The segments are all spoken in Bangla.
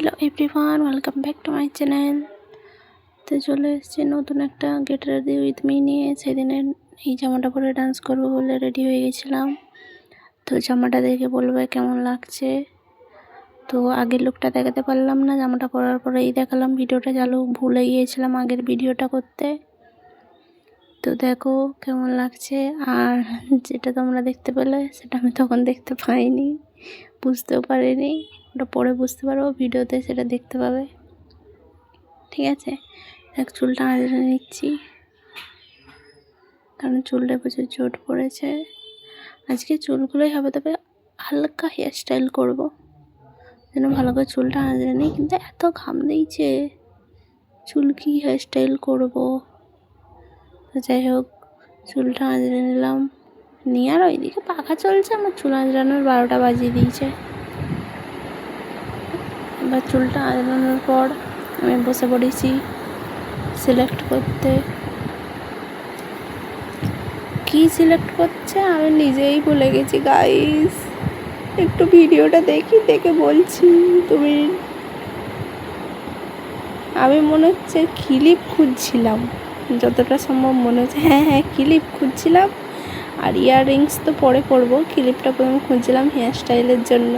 Hello everyone, welcome back to my channel. তো চলে এসেছি নতুন একটা গেট রেডি উইথ মি নিয়ে। সেদিনের এই জামাটা পরে ডান্স করবো বলে রেডি হয়ে গেছিলাম। তো জামাটা দেখে বলবে কেমন লাগছে। তো আগের লুকটা দেখাতে পারলাম না, জামাটা পরার পরেই দেখালাম। ভিডিওটা চালু ভুলে গিয়েছিলাম আগের ভিডিওটা করতে। তো দেখো কেমন লাগছে। আর যেটা তোমরা দেখতে পেলে সেটা আমি তখন দেখতে পাইনি, বুঝতেও পারিনি। ওটা পরে বুঝতে পারবো, ভিডিওতে সেটা দেখতে পাবে। ঠিক আছে, এক চুলটা আঁচড়ে নিচ্ছি কারণ চুলটা প্রচুর চোট পড়েছে। আজকে চুলগুলোই হবে, তবে হালকা হেয়ার স্টাইল করবো যেন ভালো করে চুলটা আঁচড়ে নিই। কিন্তু এত ঘাম দিয়েছে, চুল কি হেয়ার স্টাইল করবো। তো যাই হোক, চুলটা আঁচড়ে নিলাম নিয়ে, আর ওইদিকে পাখা চলছে, আমার চুল আঁচড়ানোর 12টা বাজিয়ে দিয়েছে। এবার চুলটা আঁচড়ানোর পর আমি বসে পড়েছি সিলেক্ট করতে। কি সিলেক্ট করছে আমি নিজেই ভুলে গেছি গাইস। একটু ভিডিওটা দেখে বলছি। আমি মনে হচ্ছে ক্লিপ খুঁজছিলাম, যতটা সম্ভব মনে হচ্ছে। হ্যাঁ ক্লিপ খুঁজছিলাম। আর ইয়াররিংস তো পরে পরবো, ক্লিপটা প্রথমে খুঁজছিলাম হেয়ার স্টাইলের জন্য।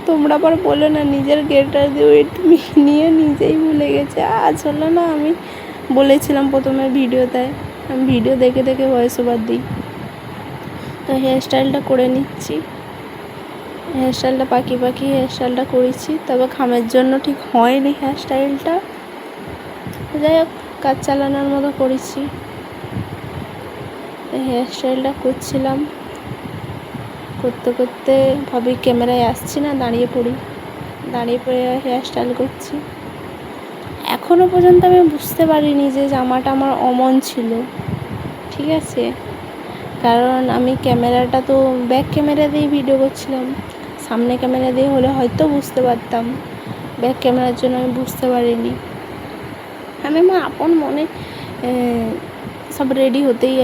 তোমরা আবার বলো না নিজের গেটার নিয়ে নিজেই ভুলে গেছে। আসলে না, আমি বলেছিলাম প্রথমে ভিডিওতে, আমি ভিডিও দেখে ভয়েস ওভার দিই। তো হেয়ার স্টাইলটা করে নিচ্ছি, হেয়ার স্টাইলটা পাখি হেয়ার স্টাইলটা করেছি। তবে খামের জন্য ঠিক হয়নি হেয়ার স্টাইলটা। যাই হোক, কাজ চালানোর মতো করেছি। হেয়ার স্টাইলটা করছিলাম, করতে ভাবি ক্যামেরায় আসছি না, দাঁড়িয়ে পড়ে হেয়ার স্টাইল করছি। এখনও পর্যন্ত আমি বুঝতে পারিনি যে জামাটা আমার অমন ছিল। ঠিক আছে, কারণ আমি ক্যামেরাটা তো ব্যাক ক্যামেরা দিয়ে ভিডিও করছিলাম, সামনে ক্যামেরা দিয়ে হলে হয়তো বুঝতে পারতাম। ব্যাক ক্যামেরার জন্য আমি বুঝতে পারিনি। আমি আমার আপন মনে সব রেডি হতেই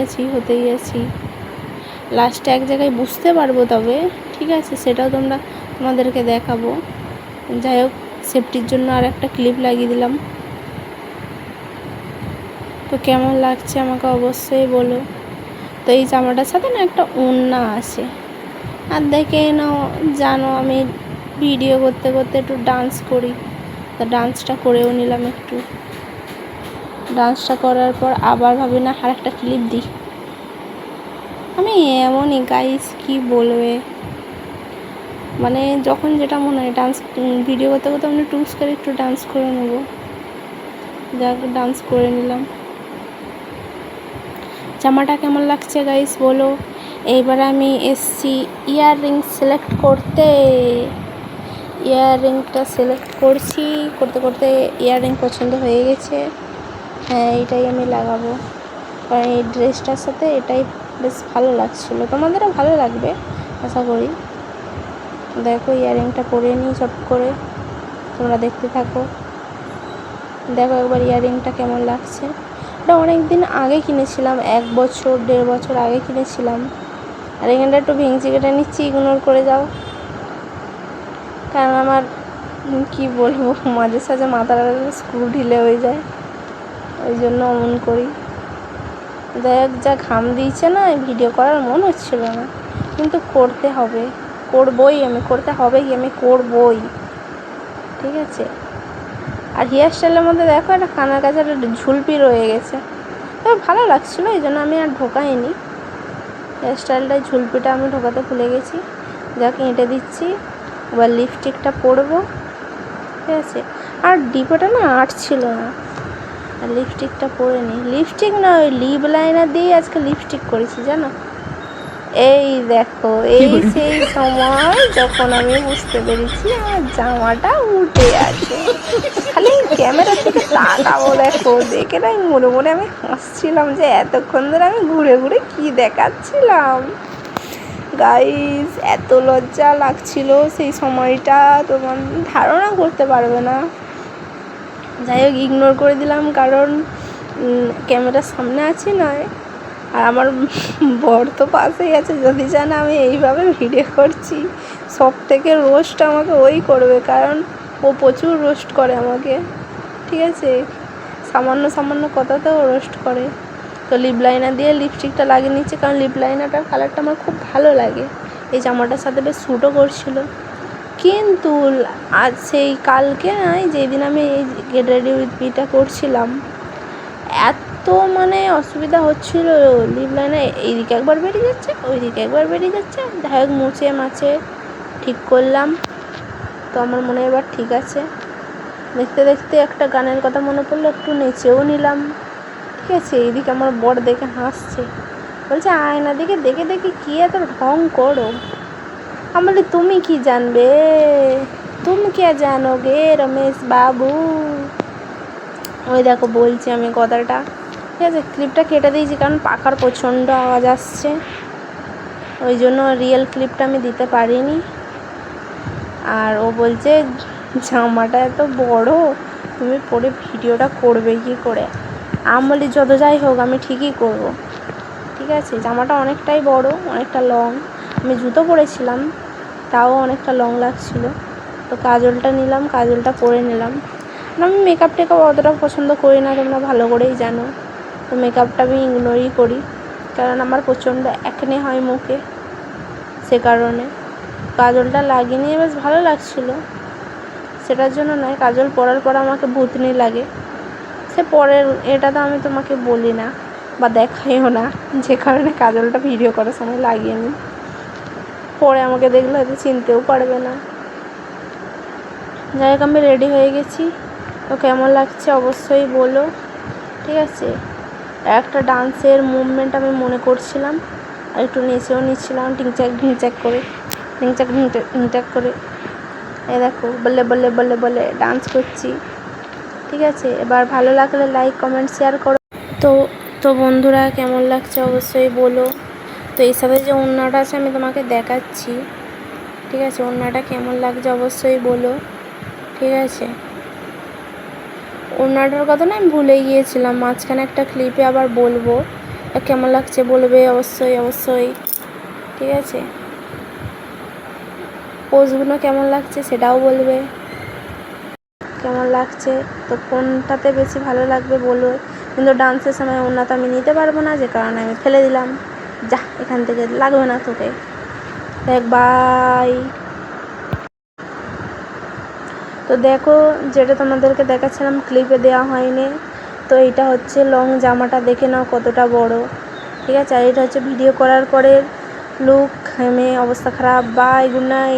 আছি। লাস্টে এক জায়গায় বুঝতে পারবো, তবে ঠিক আছে সেটাও তোমাদেরকে দেখাবো। যাই হোক, সেফটির জন্য আর একটা ক্লিপ লাগিয়ে দিলাম। তো কেমন লাগছে আমাকে অবশ্যই বলো। তো এই জামাটার সাথে না একটা ওড়না আছে। আর দেখে নাও, জানো আমি ভিডিও করতে একটু ডান্স করি। তো ডান্সটা করেও নিলাম একটু। ডান্সটা করার পর আবার ভাবি না আর একটা ক্লিপ দিই। আমি এমনই গাইস, কি বলবে, মানে যখন যেটা মনে হয় ডান্স ভিডিও করতে আমি টুস করে একটু ডান্স করে নেব। যাক, ডান্স করে নিলাম। জামাটা কেমন লাগছে গাইস বলো। এইবার আমি এসছি ইয়াররিং সিলেক্ট করতে। ইয়াররিংটা সিলেক্ট করতে ইয়াররিং পছন্দ হয়ে গেছে। হ্যাঁ, এটাই আমি লাগাবো, কারণ এই ড্রেসটার সাথে এটাই বেশ ভালো লাগছিলো। তোমাদেরও ভালো লাগবে আশা করি। দেখো, ইয়াররিংটা পরে নিই চট করে, তোমরা দেখতে থাকো। দেখো একবার ইয়াররিংটা কেমন লাগছে। এটা অনেক দিন আগে কিনেছিলাম, 1 বছর 1.5 বছর আগে কিনেছিলাম। আর এখানটা একটু ভেঙচি কেটে নিচ্ছি, ইগনোর করে যাও। কারণ আমার কি বলবো, মাঝে সাঝে মাথার স্ক্রু ঢিলে হয়ে যায়, ওই জন্য অমন করি। দেখ, যা ঘাম দিয়েছে না, ভিডিও করার মন হচ্ছিল না, কিন্তু করতে হবে, আমি করবই। ঠিক আছে। আর হেয়ার স্টাইলের মধ্যে দেখো, একটা কানের কাছে একটা ঝুলপি রয়ে গেছে। তবে ভালো লাগছিলো, এই জন্য আমি আর ঢোকাইনি হেয়ার স্টাইলটায়। ঝুলপিটা আমি ঢোকাতে ভুলে গেছি। যাকে এঁটে দিচ্ছি, এবার লিপস্টিকটা পরবো। ঠিক আছে, আর ডিপোটা না আটছিল না, আর লিপস্টিকটা পরে নিই। লিপস্টিক না, ওই লিপ লাইনার দিয়ে আজকে লিপস্টিক করেছি জানো। এই দেখো, এই সেই সময় যখন আমি বুঝতে পেরেছি আমার জামাটা উঠে আছে। খালি ক্যামেরার দিকে তাকাবো, দেখে না মনে আমি হাসছিলাম যে এতক্ষণ ধরে আমি ঘুরে কি দেখাচ্ছিলাম। গাইস, এত লজ্জা লাগছিল সেই সময়টা, তোমার ধারণা করতে পারবে না। যাই হোক, ইগনোর করে দিলাম, কারণ ক্যামেরার সামনে আছি নয়, আর আমার বর তো পাশেই আছে। যদি জানে আমি এইভাবে ভিডিও করছি, সব থেকে রোস্ট আমাকে ওই করবে, কারণ ও প্রচুর রোস্ট করে আমাকে, ঠিক আছে, সামান্য সামান্য কথাতেও রোস্ট করে। তো লিপ লাইনার দিয়ে লিপস্টিকটা লাগিয়ে নিচ্ছে, কারণ লিপ লাইনারটার কালারটা আমার খুব ভালো লাগে, এই জামাটার সাথে বেশ স্যুটও করছিল। কিন্তু আজ সেই কালকে নয়, যেই দিন আমি এই গেট রেডি উইথ মিটা করছিলাম, এত মানে অসুবিধা হচ্ছিল, লিপ লাইনার এইদিকে একবার বেরিয়ে যাচ্ছে, ওইদিকে একবার বেরিয়ে যাচ্ছে। যাই হোক মুছে মাছে ঠিক করলাম। তো আমার মনে এবার ঠিক আছে। দেখতে দেখতে একটা গানের কথা মনে পড়লো, একটু নেচেও নিলাম, ঠিক আছে। এইদিকে আমার বর দেখে হাসছে, বলছে আয়না দিকে দেখে দেখে কী এত ঢং করো। আমি বলি তুমি কি জানবে, তুমি কে জানোগে রমেশ বাবু। ওই দেখো বলছি আমি কথাটা, ঠিক আছে। ক্লিপটা কেটে দিয়েছি কারণ পাখার প্রচণ্ড আওয়াজ আসছে, ওই জন্য রিয়েল ক্লিপটা আমি দিতে পারিনি। আর ও বলছে জামাটা এত বড়, তুমি পরে ভিডিওটা করবে কি করে। আমি বলি যত যাই হোক আমি ঠিকই করব, ঠিক আছে। জামাটা অনেকটাই বড়, অনেকটা লং, আমি জুতো পরেছিলাম তাও অনেকটা লং লাগছিল। তো কাজলটা নিলাম, কাজলটা পরে নিলাম। আমি মেকআপ টেকআপ অতটা পছন্দ করি না, তোমরা ভালো করেই জানো। তো মেকআপটা আমি ইগনোরই করি, কারণ আমার প্রচণ্ড অ্যাকনে হয় মুখে, সে কারণে। কাজলটা লাগিয়ে নিয়ে বেশ ভালো লাগছিলো, সেটার জন্য নয়, কাজল পরার পর আমাকে ভূতনি লাগে। সে পরের এটা তো আমি তোমাকে বলি না বা দেখাইও না, যে কারণে কাজলটা ভিডিও করার সময় লাগিয়ে নিই। পরে আমাকে দেখলে হয়তো চিনতেও পারবে না। যাই হোক আমি রেডি হয়ে গেছি, তো কেমন লাগছে অবশ্যই বলো, ঠিক আছে। একটা ডান্সের মুভমেন্ট আমি মনে করছিলাম, আর একটু নেচেও নিচ্ছিলাম, টিংচাক ঢিংচাক করে, ঢিংচাক ঢিংচাক করে। এ দেখো বলে বলে বলে বলে ডান্স করছি, ঠিক আছে। এবার ভালো লাগলে লাইক কমেন্ট শেয়ার করো। তো বন্ধুরা কেমন লাগছে অবশ্যই বলো। তো এই সাথে যে ওড়নাটা আছে আমি তোমাকে দেখাচ্ছি, ঠিক আছে। ওড়নাটা কেমন লাগছে অবশ্যই বলো, ঠিক আছে। ওড়নাটার কথা না আমি ভুলে গিয়েছিলাম, মাঝখানে একটা ক্লিপে আবার বলবো। কেমন লাগছে বলবে অবশ্যই অবশ্যই, ঠিক আছে। পোজগুলো কেমন লাগছে সেটাও বলবে, কেমন লাগছে। তো কোনটাতে বেশি ভালো লাগবে বলবে। কিন্তু ডান্সের সময় ওড়না তো আমি নিতে পারবো না, যে কারণে আমি ফেলে দিলাম, যা এখান থেকে লাগবে না তোকে, দেখ বাই। তো দেখো যেটা তোমাদেরকে দেখাচ্ছিলাম ক্লিপে দেওয়া হয়নি, তো এইটা হচ্ছে লং জামাটা, দেখে নাও কতটা বড়, ঠিক আছে। আর এটা হচ্ছে ভিডিও করার পরের লুক, ঘেমে অবস্থা খারাপ। Bye, good night.